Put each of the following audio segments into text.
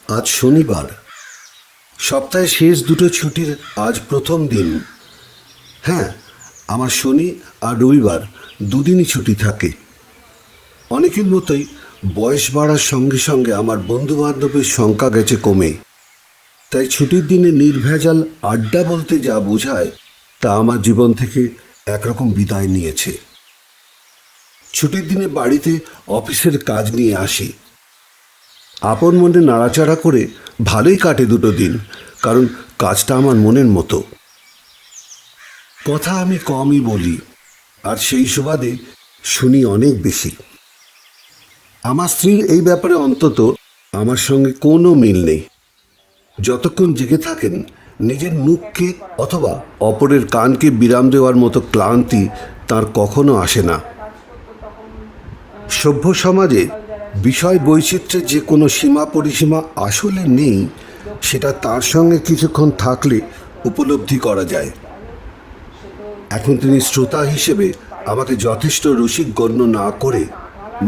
আজ শনিবার, সপ্তাহের শেষ দুটো ছুটির আজ প্রথম দিন। হ্যাঁ, আমার শনি আর রবিবার দুদিনই ছুটি থাকে। অনেকের মতোই বয়স বাড়ার সঙ্গে সঙ্গে আমার বন্ধুবান্ধবের সংখ্যা গেছে কমে। তাই ছুটির দিনে নির্ভেজাল আড্ডা বলতে যা বোঝায় তা আমার জীবন থেকে একরকম বিদায় নিয়েছে। ছুটির দিনে বাড়িতে অফিসের কাজ নিয়ে আসি। আপন মনে নাড়াচাড়া করে ভালোই কাটে দুটো দিন, কারণ কাজটা আমার মনের মতো। কথা আমি কমই বলি, আর সেই সুবাদে শুনি অনেক বেশি। আমার স্ত্রীর এই ব্যাপারে অন্তত আমার সঙ্গে কোনো মিল নেই। যতক্ষণ জেগে থাকেন নিজের মুখকে অথবা অপরের কানকে বিরাম দেওয়ার মতো ক্লান্তি তার কখনো আসে না। সভ্য সমাজে বিষয় বৈচিত্র্যের যে কোনো সীমা পরিসীমা আসলে নেই, সেটা তার সঙ্গে কিছুক্ষণ থাকলে উপলব্ধি করা যায়। এখন তিনি শ্রোতা হিসেবে আমাকে যথেষ্ট রসিক গণ্য না করে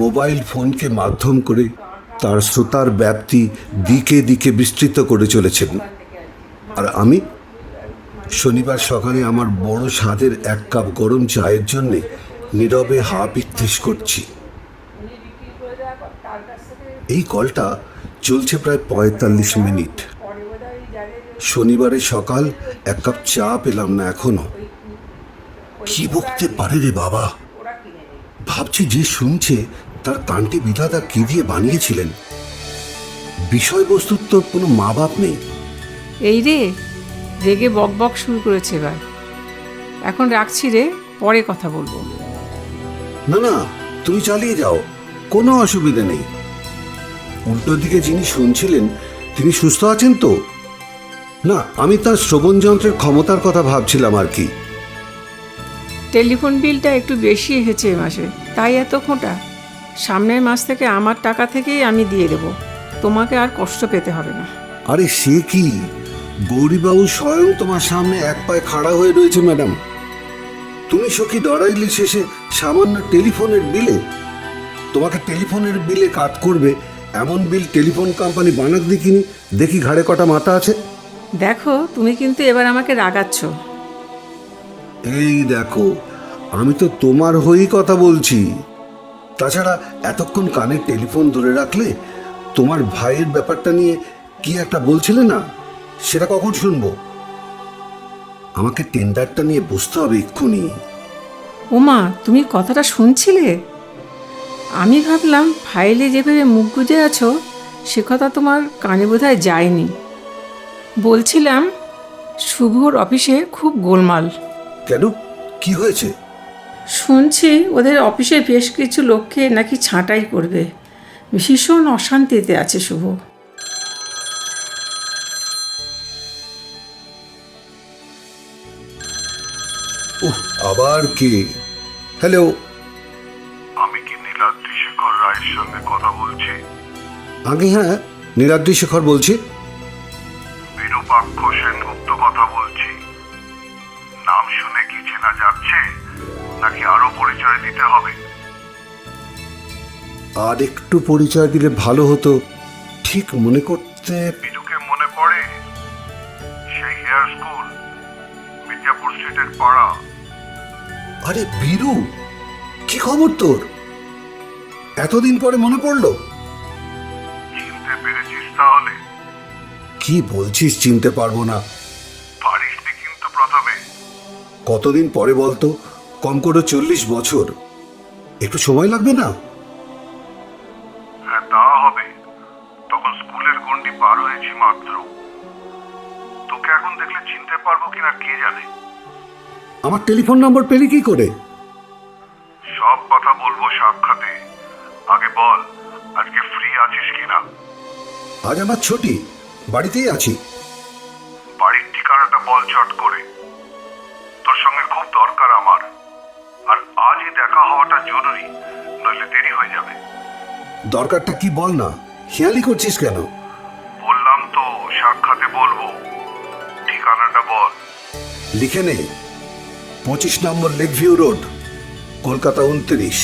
মোবাইল ফোনকে মাধ্যম করে তার শ্রোতার ব্যাপ্তি দিকে দিকে বিস্তৃত করে চলেছেন। আর আমি শনিবার সকালে আমার বড় স্বাদের এক কাপ গরম চায়ের জন্যে নীরবে হা পিত্তিস করছি। এই কলটা চলছে প্রায় ৪৫ মিনিট। শনিবারের সকাল এক কাপ চা পেলাম না এখনো। কি বকতে পারে রে বাবা! ভাবছি যে শুনছে তার কানটি বিধাতা কি দিয়ে বানিয়েছিলেন। বিষয়বস্তুর তো কোনো মা বাপ নেই। এই রে, রেগে বক বক শুরু করেছে এবার। এখন রাখছি রে, পরে কথা বলবো। না না, তুমি চালিয়ে যাও, কোনো অসুবিধা নেই। উল্টো দিকে যিনি শুনছিলেন তিনি সুস্থ আছেন তো? না, আমি তার শ্রবণ যন্ত্রের ক্ষমতার কথা ভাবছিলাম আর কি। টেলিফোন বিলটা একটু বেশি এসেছে এ মাসে, তাই এত খোঁটা। সামনের মাস থেকে আমার টাকা থেকেই আমি দিয়ে দেব, তোমাকে আর কষ্ট পেতে হবে না। আরে সে কি, গৌরীবাবু স্বয়ং তোমার সামনে এক পায়ে খাড়া হয়ে রয়েছে ম্যাডাম। তুমি সখী ডরাইলে শেষে সামান্য টেলিফোনের বিলে? তোমাকে টেলিফোনের বিলে কাট করবে এমন বিল টেলিফোন কোম্পানি বানাক দেখিনি, দেখি ঘাড়ে কটা মাথা আছে। দেখো, তুমি কিন্তু এবার আমাকে রাগাচ্ছ। এই দেখো, আমি তো তোমার হয়েই কথা বলছি। তাছাড়া এতক্ষণ কানে টেলিফোন ধরে রাখলে তোমার ভাইয়ের ব্যাপারটা নিয়ে কি একটা বলছিলে না, সেটা কখন শুনবো? আমাকে টেন্ডারটা নিয়ে বুঝতে হবে এক্ষুনি। ওমা, তুমি কথাটা শুনছিলে? আমি ভাবলাম ফাইলে যেভাবে মুখ গুজে আছো সে কথা তোমার কানে বোধহয় যায়নি। বলছিলাম শুভর অফিসে খুব গোলমাল। কেন, কি হয়েছে? শুনছি ওদের অফিসে বেশ কিছু লোককে নাকি ছাঁটাই করবে। ভীষণ অশান্তিতে আছে শুভ। আবার কে? হ্যালো, আমি কি নীলাদ্রি শেখর রায়ের সঙ্গে কথা বলছি? আগে হ্যাঁ, নীলাদ্রি শেখর বলছি। বিরূপাক্ষ সেনগুপ্ত কথা বলছি। নাম শুনে কি চেনা যাচ্ছে, নাকি আরো পরিচয় দিতে হবে? আর একটু পরিচয় দিলে ভালো হতো, ঠিক মনে করতে। বিরুকে মনে পড়ে? সেই হেয়ার স্কুল, মির্জাপুর স্ট্রিটের পাড়া। আরে বীরু, কি খবর তোর? এতদিন পরে মনে পড়লো? চিনতে পেরেছিস তাহলে? কি বলছিস চিনতে পারবো না? পারিসনি কিন্তু প্রথমে। কতদিন পরে বলতো? কম করে 40 বছর। একটু সময় লাগবে না? হ্যাঁ, তা হবে। তখন স্কুলের গণ্ডি পার হয়েছি মাত্র। তোকে এখন দেখলে চিনতে পারবো কিনা কে জানে। আমার টেলিফোন নম্বর পেলি কি করে? সব কথা বলবো সাক্ষাতে। আগে বল, আজকে ফ্রি আছিস কিনা? আজ আমার ছুটি, বাড়িতেই আছি। বাড়ির ঠিকানাটা বল চট করে। তোর সঙ্গে খুব দরকার আমার, আর আজই দেখা হওয়াটা জরুরি, নইলে দেরি হয়ে যাবে। দরকারটা কি বল না, খেয়ালি করছিস কেন? বললাম তো সাক্ষাতে বলবো। ঠিকানাটা বল। লিখে নে, 25 নম্বর লেক ভিউ রোড, কলকাতা 29।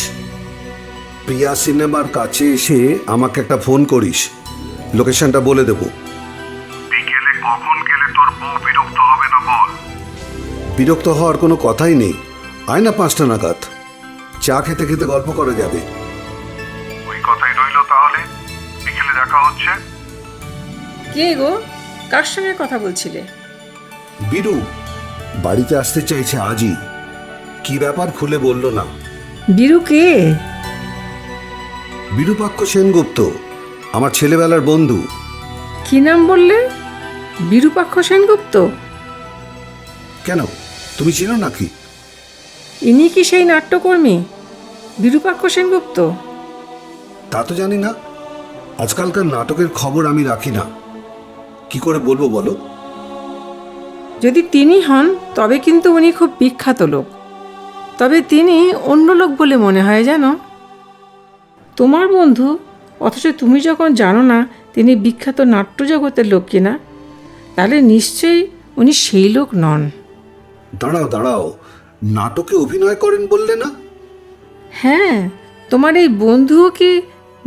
প্রিয়া সিনেমার কাছে এসে আমাকে একটা ফোন করিস। লোকেশনটা বলে দেবো। বিকেলে কখন গেলে তোর বউ বিরক্ত হবে না বল? বিরক্ত হওয়ার কোনো কথাই নেই। আয় না 5টা নাগাদ, চা খেতে খেতে গল্প করা যাবে। ওই কথাই রইল তাহলে, বিকেলে দেখা হচ্ছে। কে গো, কার সঙ্গে কথা বলছিলে? বিরু বাড়িতে আসতে চাইছে আজই। কি ব্যাপার খুলে বলল না। বীরু কে? বিরূপাক্ষ সেনগুপ্ত, আমার ছেলেবেলার বন্ধু। কি নাম বললে? বিরূপাক্ষ সেনগুপ্ত? কেন, তুমি চিনো নাকি? ইনি কি সেই নাট্যকর্মী বিরূপাক্ষ সেনগুপ্ত? তা তো জানি না। আজকালকার নাটকের খবর আমি রাখি না, কি করে বলবো বলো? যদি তিনি হন তবে কিন্তু উনি খুব বিখ্যাত লোক। তবে তিনি অন্য লোক বলে মনে হয় জানো। তোমার বন্ধু, অথচ তুমি যখন জানো না তিনি বিখ্যাত নাট্যজগতের লোক কিনা, তাহলে নিশ্চয়ই উনি সেই লোক নন। দাঁড়াও দাঁড়াও, নাটকে অভিনয় করেন বললে না? হ্যাঁ, তোমার এই বন্ধুও কি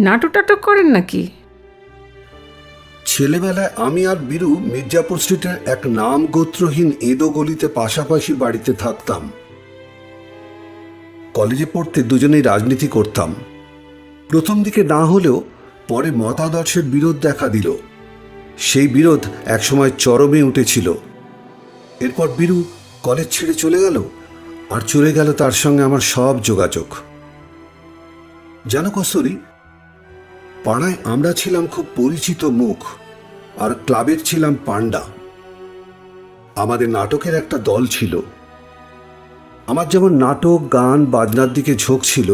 নাটক টাটক করেন নাকি? ছেলেবেলায় আমি আর বীরু মির্জাপুর স্ট্রিটের এক নাম গোত্রহীন এদো গলিতে পাশাপাশি বাড়িতে থাকতাম। কলেজে পড়তে দুজনেই রাজনীতি করতাম। প্রথম দিকে না হলেও পরে মতাদর্শের বিরোধ দেখা দিল। সেই বিরোধ একসময় চরমে উঠেছিল। এরপর বীরু কলেজ ছেড়ে চলে গেল, আর চলে গেল তার সঙ্গে আমার সব যোগাযোগ। জানো কস্তুরী, পাড়ায় আমরা ছিলাম খুব পরিচিত মুখ, আর ক্লাবের ছিলাম পান্ডা। আমাদের নাটকের একটা দল ছিল। আমার যেমন নাটক, গান, বাজনার দিকে ঝোঁক ছিল,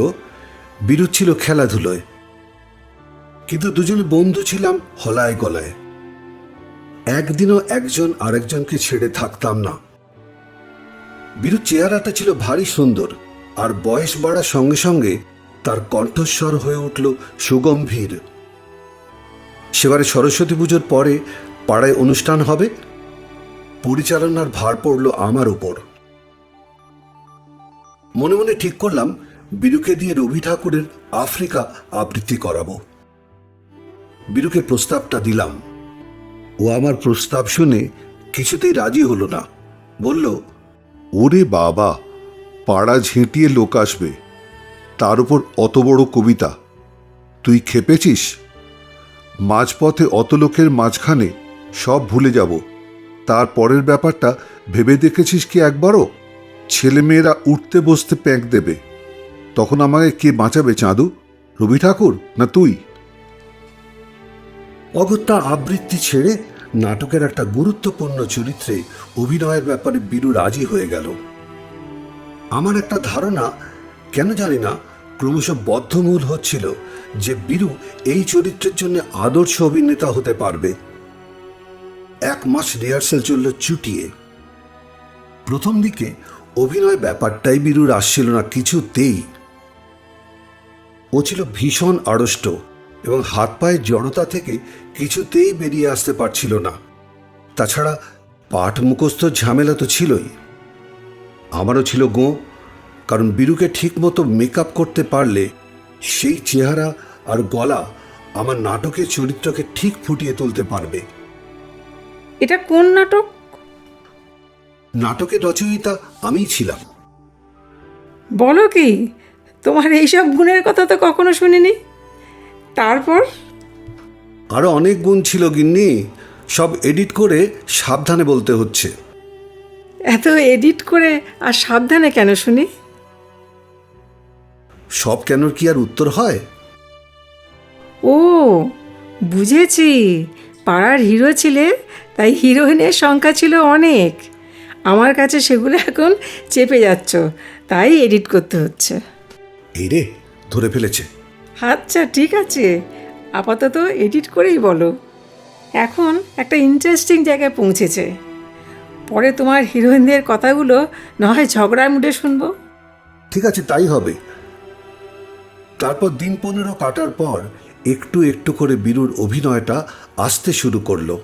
বীরু ছিল খেলাধুলোয়। কিন্তু দুজনে বন্ধু ছিলাম হলায় গলায়। একদিনও একজন আরেকজনকে ছেড়ে থাকতাম না। বীরুর চেহারাটা ছিল ভারী সুন্দর, আর বয়স বাড়ার সঙ্গে সঙ্গে তার কণ্ঠস্বর হয়ে উঠল সুগম্ভীর। সেবারে সরস্বতী পুজোর পরে পাড়ায় অনুষ্ঠান হবে, পরিচালনার ভার পড়ল আমার উপর। মনে মনে ঠিক করলাম বীরুকে দিয়ে রবি ঠাকুরের আফ্রিকা আবৃত্তি করাবো। বীরুকে প্রস্তাবটা দিলাম। ও আমার প্রস্তাব শুনে কিছুতেই রাজি হলো না। বলল, ওরে বাবা, পাড়া ঝেঁটিয়ে লোক আসবে, তার উপর অত বড় কবিতা। তুই খেপেছিস? মাঝপথে অত লোকের মাঝখানে সব ভুলে যাব। তার পরের ব্যাপারটা ভেবে দেখেছিস কি একবারও? ছেলেমেয়েরা উঠতে বসতে প্যাঁক দেবে, তখন আমাকে কে বাঁচাবে চাঁদু? রবি ঠাকুর না তুই? অগত্যা আবৃত্তি ছেড়ে নাটকের একটা গুরুত্বপূর্ণ চরিত্রে অভিনয়ের ব্যাপারে বীরু রাজি হয়ে গেল। আমার একটা ধারণা, কেন জানি না, ক্রমশ বদ্ধমূল হচ্ছিল যে বীরু এই চরিত্রের জন্য আদর্শ অভিনেতা হতে পারবে। 1 মাস রিহার্সেল চলল চুটিয়ে। প্রথম দিকে অভিনয় ব্যাপারটাই বীরুর আসছিল না কিছুতেই। ও ছিল ভীষণ আড়ষ্ট এবং হাত পায়ের জড়তা থেকে কিছুতেই বেরিয়ে আসতে পারছিল না। তাছাড়া পাঠ মুখস্থ ঝামেলা তো ছিলই। আমারও ছিল গো, কারণ বীরুকে ঠিক মতো মেকআপ করতে পারলে সেই চেহারা আর গলা আমার নাটকের চরিত্রকে ঠিক ফুটিয়ে তুলতে পারবে। এটা কোন নাটক? নাটকের রচয়িতা আমিই ছিলাম। বলো কি, তোমার এইসব গুণের কথা তো কখনো শুনিনি। তারপর? আরও অনেক গুণ ছিল গিন্নি, সব এডিট করে সাবধানে বলতে হচ্ছে। এত এডিট করে আর সাবধানে কেন শুনি? সব কেন কি আর উত্তর হয়? ও, বুঝেছি। পাড়ার হিরো ছিলে, তাই হিরোইনের সংখ্যা ছিল অনেক। আমার কাছে সেগুলো এখন চেপে যাচ্ছ, তাই এডিট করতে হচ্ছে। এই রে, ধরে ফেলেছে। আচ্ছা ঠিক আছে, আপাতত এডিট করেই বলো। এখন একটা ইন্টারেস্টিং জায়গায় পৌঁছেছে। পরে তোমার হিরোইনদের কথাগুলো না হয় ঝগড়ার মুডে শুনবো। ঠিক আছে, তাই হবে। তারপর দিন 15 কাটার পর একটু একটু করে বীরুর অভিনয়টা আসতে শুরু করলো।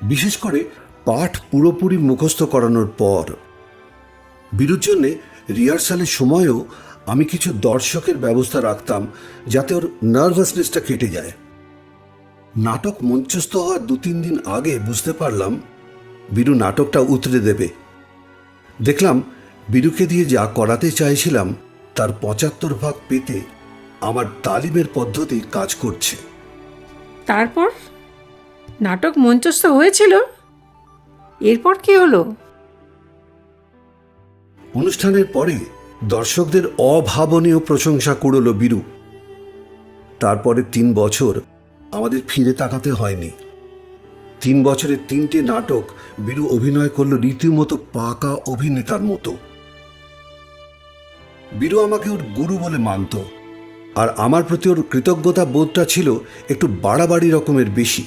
বিশেষ করে পাঠ পুরোপুরি মুখস্থ করানোর পর। বীরুর জন্যে রিহার্সালের সময়ও আমি কিছু দর্শকের ব্যবস্থা রাখতাম, যাতে ওর নার্ভাসনেসটা কেটে যায়। নাটক মঞ্চস্থ হওয়ার 2-3 দিন আগে বুঝতে পারলাম বীরু নাটকটা উতরে দেবে। দেখলাম বীরুকে দিয়ে যা করাতে চাইছিলাম তার 75 ভাগ পেতে আমার তালিমের পদ্ধতি কাজ করছে। তারপর নাটক মঞ্চস্থ হয়েছিল, এরপর কি হলো? অনুষ্ঠানের পরে দর্শকদের অভাবনীয় প্রশংসা করল বীরু। তারপরে 3 বছর আমাদের ফিরে তাকাতে হয়নি। 3 বছরে 3টে নাটক বীরু অভিনয় করলো রীতিমতো পাকা অভিনেতার মতো। বীরু আমাকে ওর গুরু বলে মানত, আর আমার প্রতি ওর কৃতজ্ঞতা বোধটা ছিল একটু বাড়াবাড়ি রকমের বেশি।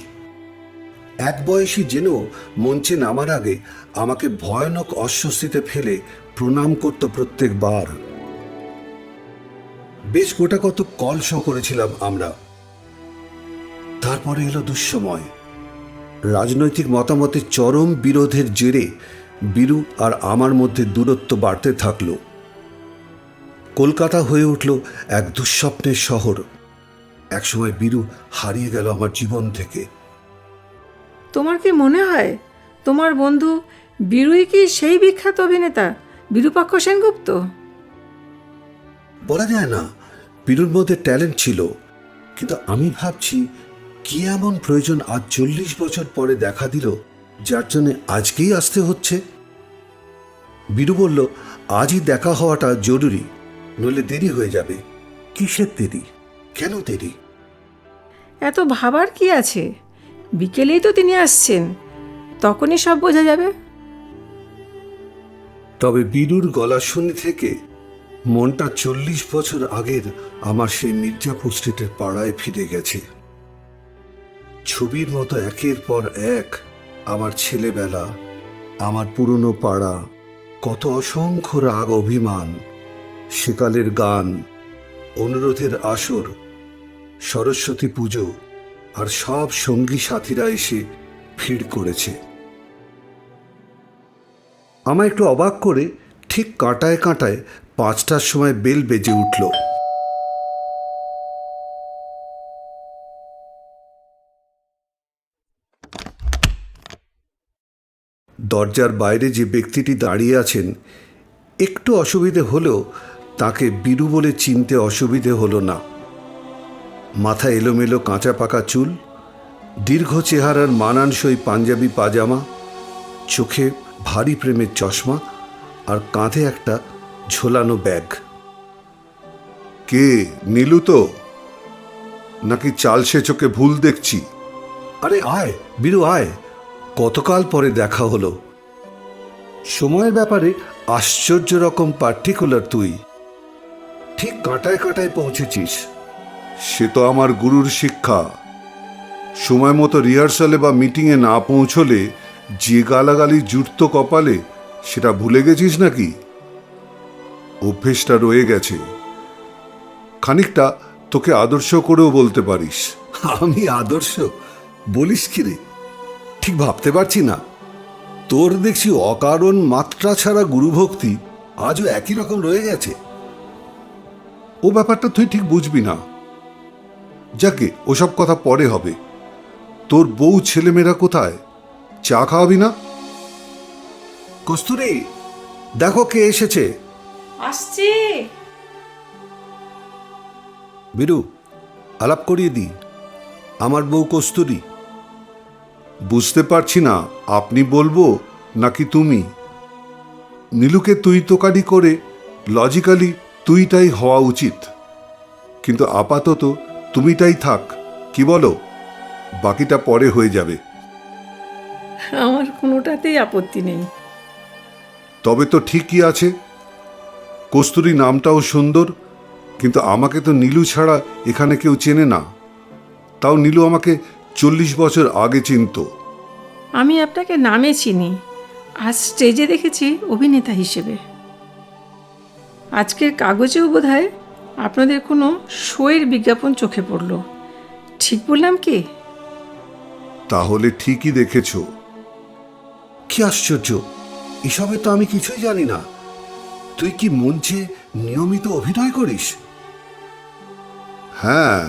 এক বয়সী জেনেও মঞ্চে নামার আগে আমাকে ভয়ানক অস্বস্তিতে ফেলে প্রণাম করত প্রত্যেকবার। বেশ গোটা কত কল শো করেছিলাম আমরা। তারপরে এলো দুঃসময়। রাজনৈতিক মতামতের চরম বিরোধের জেরে বীরু আর আমার মধ্যে দূরত্ব বাড়তে থাকলো। কলকাতা হয়ে উঠল এক দুঃস্বপ্নের শহর। একসময় বীরু হারিয়ে গেল আমার জীবন থেকে। তোমার কি মনে হয় তোমার বন্ধু বীরুই কি সেই বিখ্যাত অভিনেতা বিরূপাক্ষ সেনগুপ্ত? বলা যায় না, বীরুর মধ্যে ট্যালেন্ট ছিল, কিন্তু আমি ভাবছি কি এমন প্রয়োজন আজ 40 বছর পরে দেখা দিল যার জন্য আজকেই আসতে হচ্ছে। বীরু বলল আজই দেখা হওয়াটা জরুরি, নইলে দেরি হয়ে যাবে। কিসের দেরি? কেন দেরি? এত ভাবার কি আছে? বিকেলেই তো তিনি আসছেন, তখনই সব বোঝা যাবে। তবে বীরুর গলা শুনি থেকে মনটা 40 বছর আগের আমার সেই মির্জাপুর স্ট্রিটের পাড়ায় ফিরে গেছে। ছবির মতো একের পর এক আমার ছেলেবেলা, আমার পুরনো পাড়া, কত অসংখ্য রাগ অভিমান, সেকালের গান, অনুরোধের আসর, সরস্বতী পুজো, আর সব সঙ্গী সাথীরা এসে ভিড় করেছে। আমায় একটু অবাক করে ঠিক কাঁটায় কাঁটায় 5টার সময় বেল বেজে উঠল। দরজার বাইরে যে ব্যক্তিটি দাঁড়িয়ে আছেন, একটু অসুবিধে হলেও তাকে বীরু বলে চিনতে অসুবিধে হলো না। মাথা এলোমেলো কাঁচা পাকা চুল, দীর্ঘ চেহারার মানানসই পাঞ্জাবি পাজামা, চোখে ভারী প্রেমের চশমা, আর কাঁধে একটা ঝোলানো ব্যাগ। কে? নীলু তো? নাকি চাল সে চোখে ভুল দেখছি? আরে আয় বীরু আয়, কতকাল পরে দেখা হলো। সময়ের ব্যাপারে আশ্চর্য রকম পার্টিকুলার তুই। ঠিক কাঁটায় কাঁটায় পৌঁছেছিস। সে তো আমার গুরুর শিক্ষা। সময় মতো রিহার্সালে বা মিটিংয়ে না পৌঁছলে যে গালাগালি জুটতো কপালে, সেটা ভুলে গেছিস নাকি? অভ্যেসটা রয়ে গেছে। খানিকটা তোকে আদর্শ করেও বলতে পারিস। আমি আদর্শ বলিস কি রে? ঠিক ভাবতে পারছি না। তোর দেখছি অকারণ মাত্রা ছাড়া গুরুভক্তি আজও একই রকম রয়ে গেছে। ও ব্যাপারটা তুই ঠিক বুঝবি না। যাকে ওসব কথা পরে হবে। তোর বউ ছেলেমেয়েরা কোথায়? চা খাওয়াবি না? কস্তুরী, দেখো কে এসেছে। আসছি। বীরু, আলাপ করিয়ে দি, আমার বউ কস্তুরী। বুঝতে পারছি না আপনি বলবো নাকি তুমি। নীলুকে তুই তোকারি করে লজিক্যালি তুইটাই হওয়া উচিত, কিন্তু আপাতত তুমিটাই থাক। কি বলো? বাকিটা পরে হয়ে যাবে। আমার কোনোটাতেই আপত্তি নেই। তবে তো ঠিকই আছে। কস্তুরী নামটাও সুন্দর, কিন্তু আমাকে তো নীলু ছাড়া এখানে কেউ চেনে না। তাও নীলু আমাকে 40 বছর আগে চিনত। আমি আপনাকে নামে চিনি, আজ স্টেজে দেখেছি অভিনেতা হিসেবে। আজকের কাগজেও বোধহয় আপনাদের কোনো শোয়ের বিজ্ঞাপন চোখে পড়ল। ঠিক বললাম কি? তাহলে ঠিকই দেখেছ। কি আশ্চর্য, এসবে তো আমি কিছুই জানি না। তুই কি মঞ্চে নিয়মিত অভিনয় করিস? হ্যাঁ,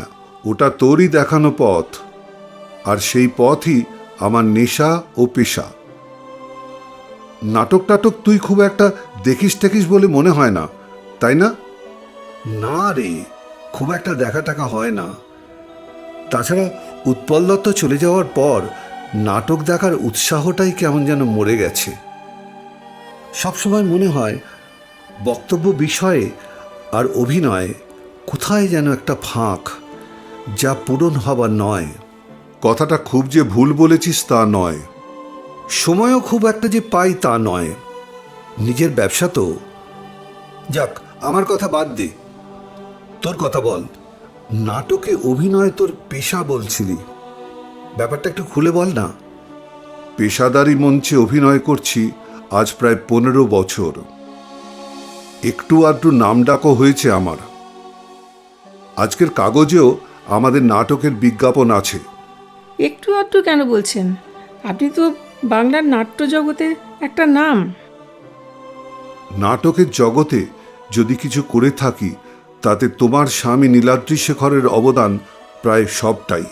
ওটা তোরই দেখানো পথ। আর সেই পথই আমার নেশা ও পেশা। নাটক টাটক তুই খুব একটা দেখিস টেকিস বলে মনে হয় না, তাই না? না রে, খুব একটা দেখা টাকা হয় না। তাছাড়া উৎপল দত্ত চলে যাওয়ার পর নাটক দেখার উৎসাহটাই কেমন যেন মরে গেছে। সবসময় মনে হয় বক্তব্য বিষয়ে আর অভিনয়ে কোথায় যেন একটা ফাঁক, যা পূরণ হবার নয়। কথাটা খুব যে ভুল বলেছিস তা নয়। সময়ও খুব একটা যে পাই তা নয়। নিজের ব্যবসা তো। যাক, আমার কথা বাদ দে, তোর কথা বল। নাটকে অভিনয় তোর পেশা বলছিলি, ব্যাপারটা একটু খুলে বল না। পেশাদারি মঞ্চে অভিনয় করছি আজ প্রায় 15 বছর। একটু আধটু নামডাকও হয়েছে আমার। আজকের কাগজেও আমাদের নাটকের বিজ্ঞাপন আছে। একটু আধটু কেন বলছেন? আপনি তো বাংলার নাট্য জগতে একটা নাম। নাটকের জগতে যদি কিছু করে থাকি, তাতে তোমার স্বামী নীলাদ্রি শেখরের অবদান প্রায় সবটাই।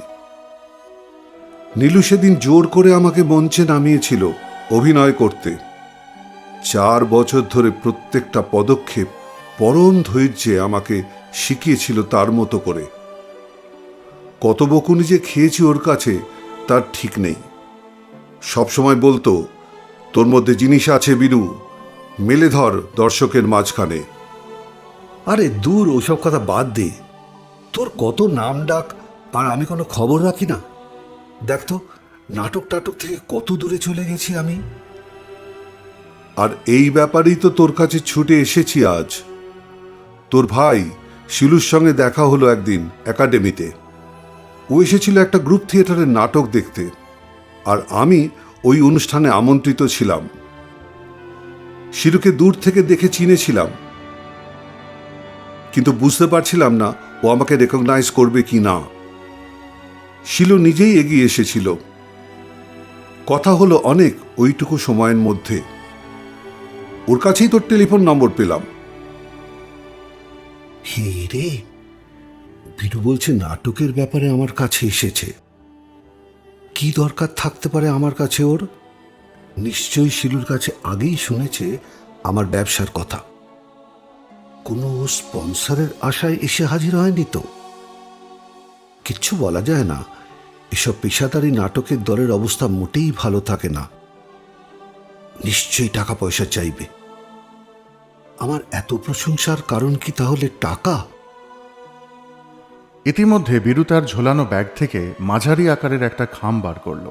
নীলু সেদিন জোর করে আমাকে মঞ্চে নামিয়েছিল অভিনয় করতে। 4 বছর ধরে প্রত্যেকটা পদক্ষেপ পরম ধৈর্যে আমাকে শিখিয়েছিল তার মতো করে। কত বকুনি যে খেয়েছি ওর কাছে তার ঠিক নেই। সবসময় বলতো, তোর মধ্যে জিনিস আছে বীরু, মেলে ধর দর্শকের মাঝখানে। আরে দূর, ওসব কথা বাদ দে। তোর কত নাম ডাক, আর আমি কোনো খবর রাখি না। দেখ তো, নাটক টাটক থেকে কত দূরে চলে গেছি আমি। আর এই ব্যাপারেই তো তোর কাছে ছুটে এসেছি আজ। তোর ভাই শিলুর সঙ্গে দেখা হলো একদিন একাডেমিতে। ও এসেছিল একটা গ্রুপ থিয়েটারের নাটক দেখতে, আর আমি ওই অনুষ্ঠানে আমন্ত্রিত ছিলাম। শিলুকে দূর থেকে দেখে চিনেছিলাম, কিন্তু বুঝতে পারছিলাম না ও আমাকে রেকগনাইজ করবে কি না। শিলু নিজেই এগিয়ে এসেছিল। কথা হলো অনেক ওইটুকু সময়ের মধ্যে। ওর কাছেই তোর টেলিফোন নম্বর পেলাম। হে রে, বিরু বলছে নাটকের ব্যাপারে আমার কাছে এসেছে। কি দরকার থাকতে পারে আমার কাছে ওর? নিশ্চয়ই শিলুর কাছে আগেই শুনেছে আমার ব্যবসার কথা। কোনো স্পন্সরের আশায় এসে হাজির হয়নি তো? কিচ্ছু বলা যায় না। এসব পেশাদারি নাটকের দলের অবস্থা মোটেই ভালো থাকে না। নিশ্চয়ই টাকা পয়সা চাইবে। আমার এত প্রশংসার কারণ কি তাহলে টাকা? ইতিমধ্যে বীরু তার ঝোলানো ব্যাগ থেকে মাঝারি আকারের একটা খাম বার করল।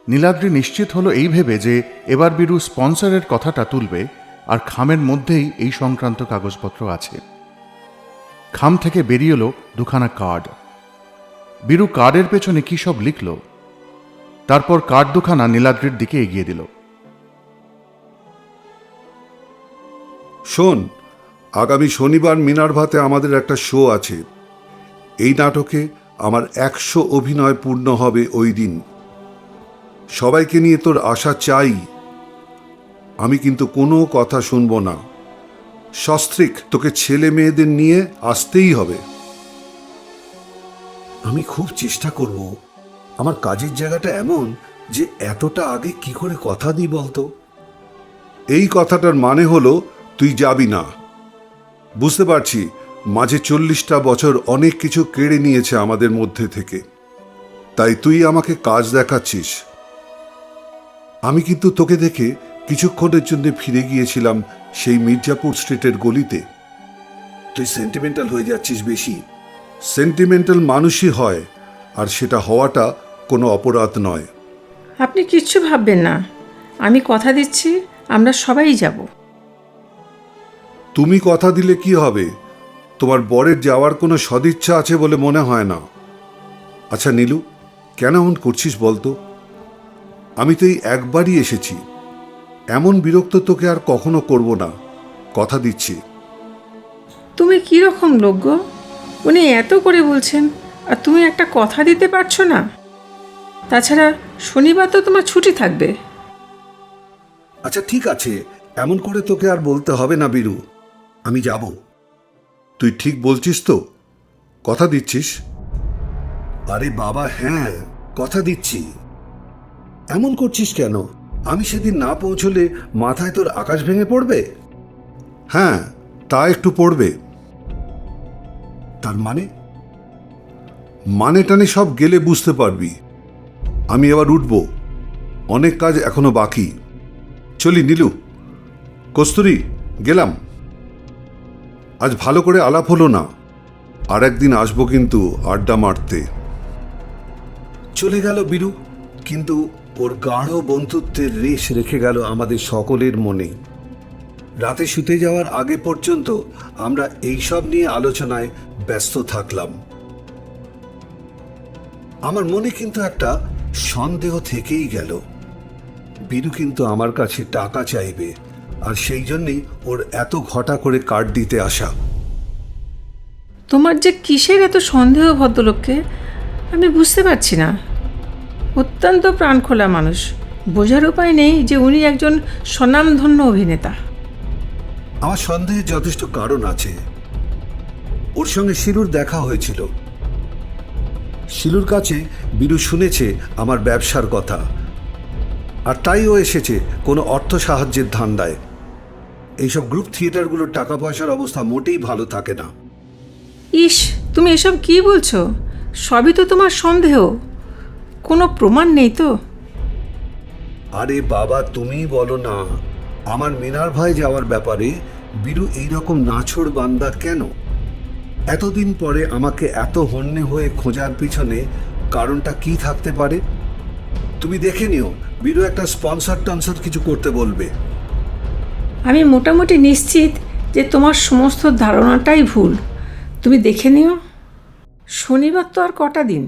নীলাদ্রি নিশ্চিত হলো এই ভেবে যে এবার বীরু স্পন্সরের কথাটা তুলবে, আর খামের মধ্যেই এই সংক্রান্ত কাগজপত্র আছে। খাম থেকে বেরিয়ে এলো 2খানা কার্ড। বীরু কার্ডের পেছনে কি সব লিখল, তারপর কার্ড 2খানা নীলাদ্রির দিকে এগিয়ে দিল। শোন, আগামী শনিবার মিনার্ভাতে আমাদের একটা শো আছে। এই নাটকে আমার 100 অভিনয় পূর্ণ হবে ওই দিন। সবাইকে নিয়ে তোর আশা চাই। আমি কিন্তু কোনো কথা শুনব না। সস্ত্রীক তোকে ছেলে মেয়েদের নিয়ে আসতেই হবে। আমি খুব চেষ্টা করব। আমার কাজের জায়গাটা এমন যে এতটা আগে কি করে কথা দিই বলতো? এই কথাটার মানে হলো তুই যাবি না। বুঝতে পারছি মাঝে 40টা বছর অনেক কিছু কেড়ে নিয়েছে আমাদের মধ্যে থেকে, তাই তুই আমাকে কাজ দেখাচ্ছিস। আমি কিন্তু তোকে দেখে কিছুক্ষণের জন্য ফিরে গিয়েছিলাম সেই মির্জাপুর স্ট্রিটের গলিতে। তুই সেন্টিমেন্টাল হয়ে যাচ্ছিস বেশি। সেন্টিমেন্টাল মানুষই হয়, আর সেটা হওয়াটা কোনো অপরাধ নয়। আপনি কিচ্ছু ভাববেন না, আমি কথা দিচ্ছি আমরা সবাই যাব। তুমি কথা দিলে কি হবে? তোমার বরের যাওয়ার কোনো সদিচ্ছা আছে বলে মনে হয় না। আচ্ছা নীলু, কেন এমন করছিস বলতো? আমি তো এই একবারই এসেছি। এমন বিরক্ত তোকে আর কখনো করব না, কথা দিচ্ছি। তুমি কি রকম লোক গো? উনি এত করে বলছেন আর তুমি একটা কথা দিতে পারছো না? তাছাড়া শনিবার তো তোমার ছুটি থাকবে। আচ্ছা ঠিক আছে, এমন করে তোকে আর বলতে হবে না বীরু, আমি যাব। তুই ঠিক বলছিস তো? কথা দিচ্ছিস? আরে বাবা হ্যাঁ, কথা দিচ্ছি। এমন করছিস কেন? আমি সেদিন না পৌঁছলে মাথায় তোর আকাশ ভেঙে পড়বে। হ্যাঁ, তা একটু পড়বে। তার মানে? মানে টানে সব গেলে বুঝতে পারবি। আমি এবার উঠব, অনেক কাজ এখনো বাকি। চলি নীলু। কস্তুরী, গেলাম। আজ ভালো করে আলাপ হলো না, আর একদিন আসবো কিন্তু আড্ডা মারতে। চলে গেল বীরু, কিন্তু ওর গাঢ় বন্ধুত্বের রেশ রেখে গেল আমাদের সকলের মনে। রাতে শুতে যাওয়ার আগে পর্যন্ত আমরা এইসব নিয়ে আলোচনায় ব্যস্ত থাকলাম। আমার মনে কিন্তু একটা সন্দেহ থেকেই গেল। বীরু কিন্তু আমার কাছে টাকা চাইবে, আর সেই জন্যই ওর এত ঘটা করে কার্ড দিতে আসা। তোমার যে কিসের এত সন্দেহ ভদ্রলোককে আমি বুঝতে পারছি না। অত্যন্ত প্রাণখোলা মানুষ, বোঝার উপায় নেই যে উনি একজন স্বনামধন্য অভিনেতা। আমার সন্দেহের যথেষ্ট কারণ আছে। ওর সঙ্গে শিলুর দেখা হয়েছিল। শিলুর কাছে বীরু শুনেছে আমার ব্যবসার কথা, আর তাই ও এসেছে কোনো অর্থ সাহায্যের ধান্দায়। এইসব গ্রুপ থিয়েটারগুলোর টাকা পয়সার অবস্থা মোটেই ভালো থাকে না। ইস, তুমি এসব কি বলছো? সবই তো তোমার সন্দেহ, কোনো প্রমাণ নেই তো? আরে বাবা, তুমিই বলো না। আমার মিনার ভাই যাওয়ার ব্যাপারে বীরু এইরকম নাছোড় বান্দা কেন? এতদিন পরে আমাকে এত হন্যে হয়ে খোঁজার পিছনে কারণটা কি থাকতে পারে? তুমি দেখে নিও, বীরু একটা স্পন্সর টনসর কিছু করতে বলবে। আমি মোটামুটি নিশ্চিত যে তোমার সমস্ত ধারণাটাই ভুল। তুমি দেখে নিও। শনিবার তো আর কটা দিন।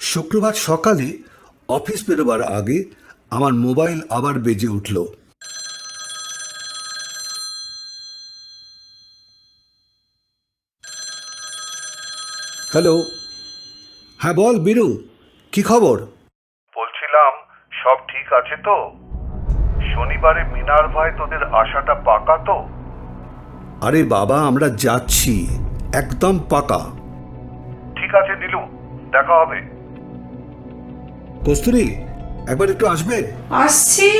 শুক্রবার সকালে অফিস বেরোবার আগে আমার মোবাইল আবার বেজে উঠল। হ্যালো। হ্যাঁ বল বীরু, কি খবর? বলছিলাম, সব ঠিক আছে তো? শনিবারে মিনার ভাই তোদের আশাটা পাকা তো? আরে বাবা, আমরা যাচ্ছি, একদম পাকা। ঠিক আছে নীলু, দেখা হবে। কস্তুরী, একবার একটু আসবে? আসছি,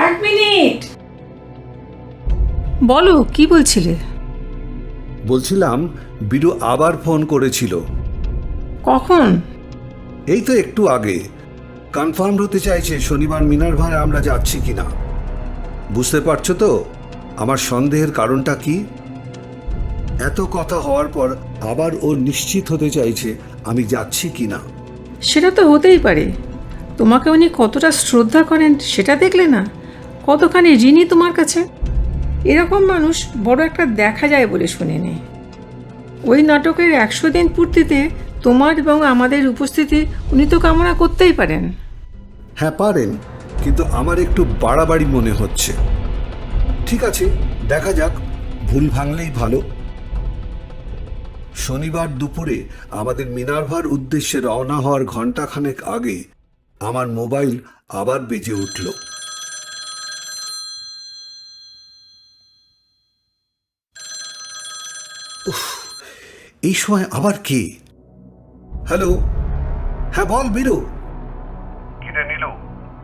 1 মিনিট। বলো, কি বলছিলে? বলছিলাম, বীরু আবার ফোন করেছিল। কখন? এই তো একটু আগে। কনফার্ম হতে চাইছে শনিবার মিনার ভাই আমরা যাচ্ছি কিনা। বুঝতে পারছো তো আমার সন্দেহের কারণটা কি? এত কথা হওয়ার পর আবার ও নিশ্চিত হতে চাইছে আমি যাচ্ছি কিনা। সেটা তো হতেই পারে। তোমাকে উনি কতটা শ্রদ্ধা করেন সেটা দেখলে না? কতখানি ঋণী তোমার কাছে। এরকম মানুষ বড় একটা দেখা যায় বলে শুনিনি। ওই নাটকের 100 দিন পূর্তিতে তোমার এবং আমাদের উপস্থিতি উনি তো কামনা করতেই পারেন। হ্যাঁ পারেন, কিন্তু আমার একটু বাড়াবাড়ি মনে হচ্ছে। ঠিক আছে, দেখা যাক, ভুল ভাঙলেই ভালো। শনিবার দুপুরে আমাদের মিনার্ভার উদ্দেশ্যে রওনা হওয়ার ঘণ্টাখানেক আগে আমার মোবাইল আবার বেজে উঠল। উফ, এই সময় আবার কে? হ্যালো। হ্যাঁ বল বীরু। কিরে নীলু,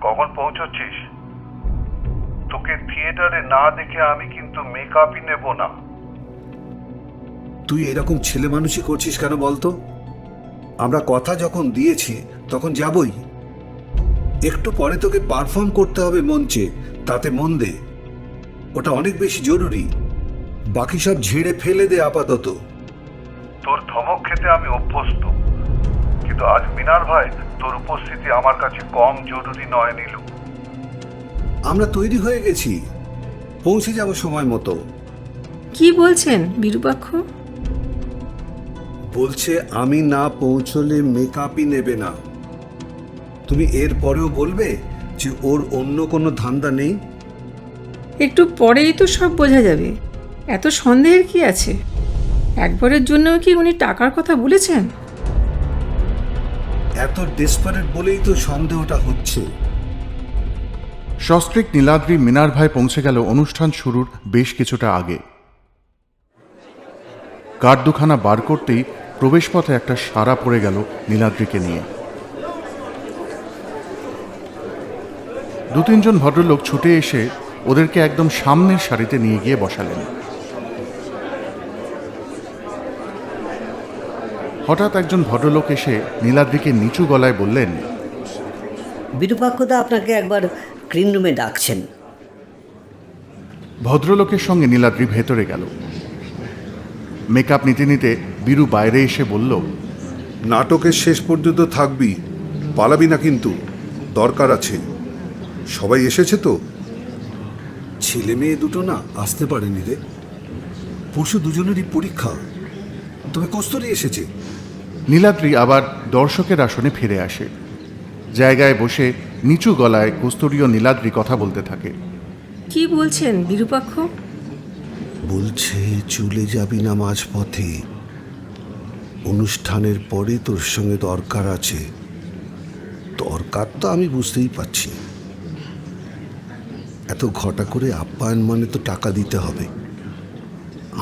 কখন পৌঁছচ্ছিস? তোকে থিয়েটারে না দেখে আমি কিন্তু মেকআপই নেব না। তুই এরকম ছেলে মানুষই করছিস কেন বলতো? আমরা কথা যখন দিয়েছি তখন যাবই। একটু পরে তোকে পারফর্ম করতে হবে মঞ্চে, তাতে মন দে। ওটা অনেক বেশি জরুরি। বাকি সব ঝেড়ে ফেলে দে আপাতত। তোর ধমক খেতে আমি অভ্যস্ত, কিন্তু আজ মিনার ভাই তোর উপস্থিতি আমার কাছে কম জরুরি নয় নীলু। আমরা তৈরি হয়ে গেছি, পৌঁছে যাব সময় মতো। কি বলছেন বিরূপাক্ষ? বলছে আমি না পৌঁছলে মেকআপই নেবে না। তুমি এর পরেও বলবে যে ওর অন্য কোনো ধান্দা নেই? একটু পরেই তো সব বোঝা যাবে। এত সন্দেহের কি আছে? একবারের জন্যও কি উনি টাকার কথা বলেছেন? এত ডেসপারেট বলেই তো সন্দেহটা হচ্ছে। সস্ত্রীক নীলাদ্রি মিনার ভাই পৌঁছে গেল অনুষ্ঠান শুরুর বেশ কিছুটা আগে। কার্ড দুখানা বার করতেই প্রবেশপথে একটা সারা পড়ে গেল নীলাদ্রিকে নিয়ে। 2-3 জন ভদ্রলোক ছুটে এসে ওদেরকে একদম সামনের সারিতে নিয়ে গিয়ে বসালেন। হঠাৎ একজন ভদ্রলোক এসে নীলাদ্রিকে নিচু গলায় বললেন, বিরূপাক্ষদা আপনাকে একবার ক্লিন রুমে ডাকছেন। ভদ্রলোকের সঙ্গে নীলাদ্রি ভেতরে গেল। মেকআপ নিতে নিতে বীরু বাইরে এসে বলল, নাটকের শেষ পর্যন্ত থাকবি, পালাবি না কিন্তু, দরকার আছে। সবাই এসেছে তো? ছেলে মেয়ে দুটো না আসতে পারেনি রে, পরশু দুজনেরই পরীক্ষা। তবে কস্তরী এসেছে। নীলাদ্রি আবার দর্শকের আসনে ফিরে আসে। জায়গায় বসে নিচু গলায় কস্তুরী ও নীলাদ্রি কথা বলতে থাকে। কি বলছেন বিরূপাক্ষ? বলছে চলে যাবি না মাঝপথে, অনুষ্ঠানের পরে তোর সঙ্গে দরকার আছে। দরকার তো আমি বুঝতেই পারছি, এত ঘটা করে আপ্যায়ন মানে তো টাকা দিতে হবে।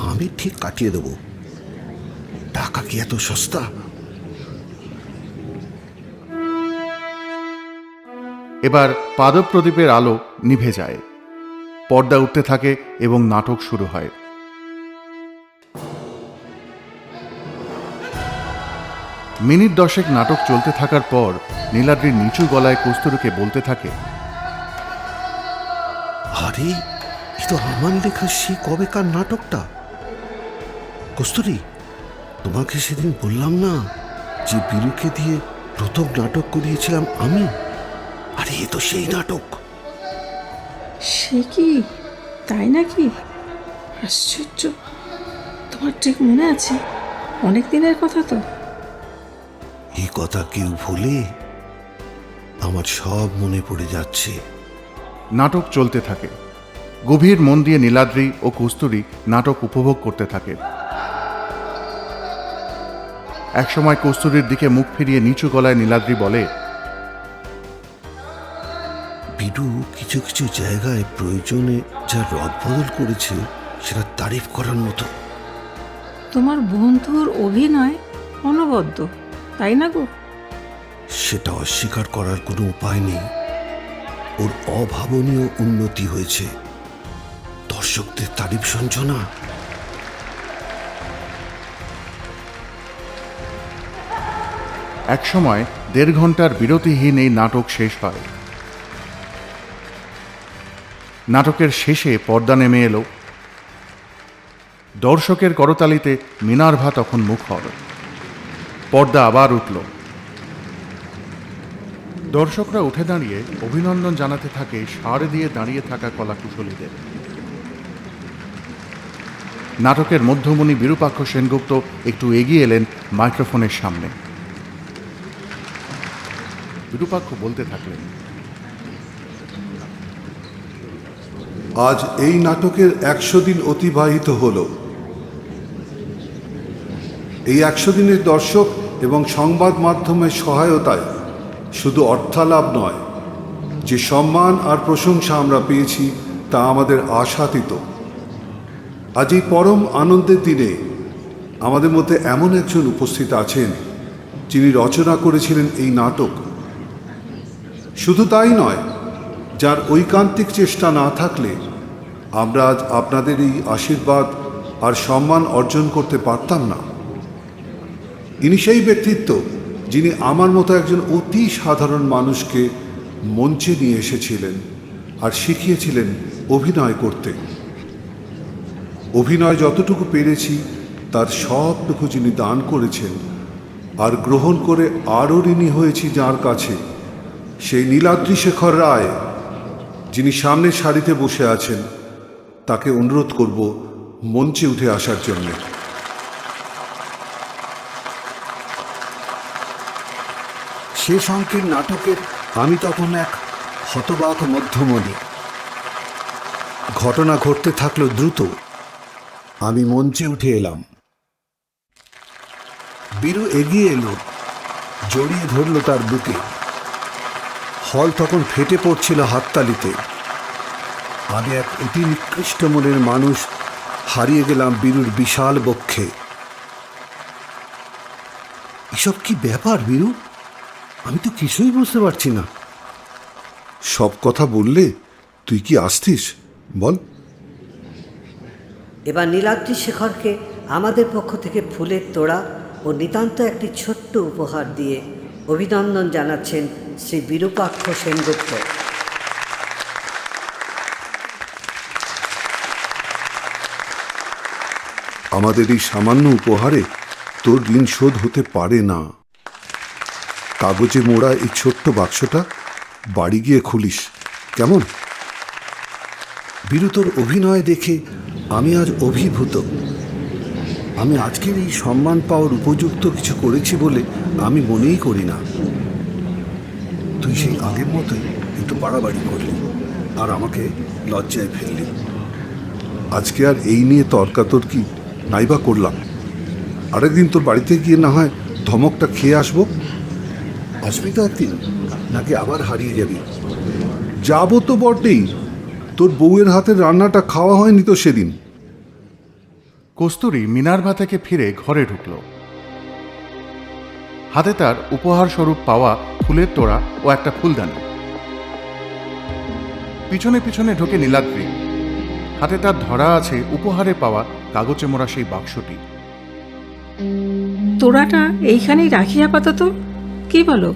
আমি ঠিক কাটিয়ে দেব, টাকা কি এত সস্তা? এবার পাদপ্রদীপের আলো নিভে যায়, পর্দা উঠতে থাকে এবং নাটক শুরু হয়। মিনিট 10 নাটক চলতে থাকার পর নীলাদ্রি নিচু গলায় কস্তুরীকে বলতে থাকে, আরে এ তো আমার লেখা সে কবেকার নাটকটা। কস্তুরী, তোমাকে সেদিন বললাম না যে বীরুকে দিয়ে প্রথম নাটক করিয়েছিলাম আমি? আরে এ তো সেই নাটক। সে কি, তাই নাকি? আশ্চর্য, তোমার ঠিক মনে আছে? অনেক দিনের কথা তো। এই কথা কেউ ভুলে? আমার সব মনে পড়ে যাচ্ছে। নাটক চলতে থাকে। গভীর মন দিয়ে নীলাদ্রি ও কস্তুরী নাটক উপভোগ করতে থাকে। একসময় কস্তুরীর দিকে মুখ ফিরিয়ে নিচু গলায় নীলাদ্রি বলে, বিডু কিছু কিছু জায়গায় প্রয়োজনে যা রদবদল করেছে সেটা তারিফ করার মতো। তোমার বন্ধুর অভিনয় অনবদ্য, তাই না গো? সেটা অস্বীকার করার কোনো উপায় নেই। ওর অভাবনীয় উন্নতি হয়েছে। দর্শকদের তারিফ শুনছ না? একসময় 1.5 ঘন্টার বিরতিহীন এই নাটক শেষ হয়। নাটকের শেষে পর্দা নেমে এলো। দর্শকের করতালিতে মিনার্ভা তখন মুখর। পর্দা আবার উঠল। দর্শকরা উঠে দাঁড়িয়ে অভিনন্দন জানাতে থাকে সাড়ে দিয়ে দাঁড়িয়ে থাকা কলাকুশলীদের। নাটকের মধ্যমণি বিরূপাক্ষ সেনগুপ্ত একটু এগিয়ে এলেন মাইক্রোফোনের সামনে। বিরূপাক্ষ বলতে থাকলেন, আজ এই নাটকের 100 দিন অতিবাহিত হল। এই 100 দিনের দর্শক এবং সংবাদ মাধ্যমের সহায়তায় শুধু অর্থালাভ নয়, যে সম্মান আর প্রশংসা আমরা পেয়েছি তা আমাদের আশাতীত। আজ এই পরম আনন্দের দিনে আমাদের মধ্যে এমন একজন উপস্থিত আছেন যিনি রচনা করেছিলেন এই নাটক। শুধু তাই নয়, যার ঐকান্তিক চেষ্টা না থাকলে আমরা আজ আপনাদের এই আশীর্বাদ আর সম্মান অর্জন করতে পারতাম না। ইনি সেই ব্যক্তিত্ব যিনি আমার মতো একজন অতি সাধারণ মানুষকে মঞ্চে নিয়ে এসেছিলেন আর শিখিয়েছিলেন অভিনয় করতে। অভিনয় যতটুকু পেরেছি তার সবটুকু যিনি দান করেছেন আর গ্রহণ করে আরও ঋণী হয়েছি যার কাছে, সেই নীলাদ্রি শেখর রায়, যিনি সামনের সারিতে বসে আছেন, তাকে অনুরোধ করব মঞ্চে উঠে আসার জন্য। শেষ অঙ্কের নাটকের আমি তখন এক হতবাক মধ্যমণি। ঘটনা ঘটতে থাকলো দ্রুত। আমি মঞ্চে উঠে এলাম। বীরু এগিয়ে এলো, জড়িয়ে ধরল তার বুকে। হল তখন ফেটে পড়ছিল হাততালিতে। আমি এক অতি নিকৃষ্ট মনের মানুষ হারিয়ে গেলাম বীরুর বিশাল বক্ষে। এসব কি ব্যাপার বীরু? আমি তো কিছুই বুঝতে পারছি না। সব কথা বললে তুই কি আসতিস বল? এবার নীলাদ্রি শেখরকে আমাদের পক্ষ থেকে ফুলের তোড়া ও নিতান্ত একটি ছোট্ট উপহার দিয়ে অভিনন্দন জানাচ্ছেন শ্রী বিরূপাক্ষ সেনগুপ্ত। আমাদের এই সামান্য উপহারে তোর ঋণ শোধ হতে পারে না। কাগজে মোড়া এই ছোট্ট বাক্সটা বাড়ি গিয়ে খুলিস, কেমন? বিরুতর অভিনয় দেখে আমি আজ অভিভূত। আমি আজকের এই সম্মান পাওয়ার উপযুক্ত কিছু করেছি বলে আমি মনেই করি না। তুই সেই আগের মতোই একটু বাড়াবাড়ি করলি আর আমাকে লজ্জায় ফেললি। আজকে আর এই নিয়ে তর্কাতর্কি নাইবা করলাম। আরেকদিন তোর বাড়িতে গিয়ে না হয় ধমকটা খেয়ে আসবো। আসবি তো একদিন, নাকি আবার হারিয়ে যাবি? যাবো তো বটেই, তোর বউয়ের হাতের রান্নাটা খাওয়া হয়নি তো সেদিন। কস্তুরী মিনার্ভা থেকে ফিরে ঘরে ঢুকল। হাতে তার উপহার স্বরূপ পাওয়া ফুলের তোড়া ও একটা ফুলদানি। পিছনে পিছনে ঢোকে নীলাদ্রি। হাতে তার ধরা আছে উপহারে পাওয়া কাগজে মোড়া সেই বাক্সটি। তোড়াটা এইখানেই রাখি আপাতত, কি বলো?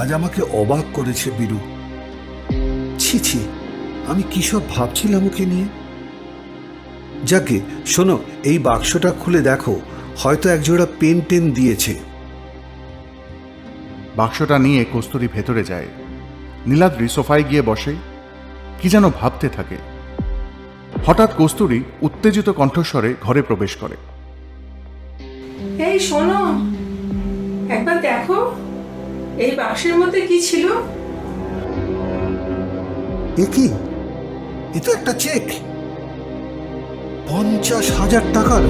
আজ আমাকে অবাক করেছে বিরু। ছি ছি, আমি কী সব ভাবছিলাম ওকে নিয়ে। যাকে শোনো, এই বাক্সটা খুলে দেখো, হয়তো একজোড়া পেন টেন দিয়েছে। বাক্সটা নিয়ে কস্তুরী ভেতরে যায়। নীলাদ্রি সোফায় গিয়ে বসে, কি যেন ভাবতে থাকে। হঠাৎ কস্তুরী উত্তেজিত কণ্ঠস্বরে ঘরে প্রবেশ করে। এই শোনো, একবার দেখো এই বাক্সের মধ্যে কি ছিল। এ কি? এ তো একটা চেক, 50,000 টাকার।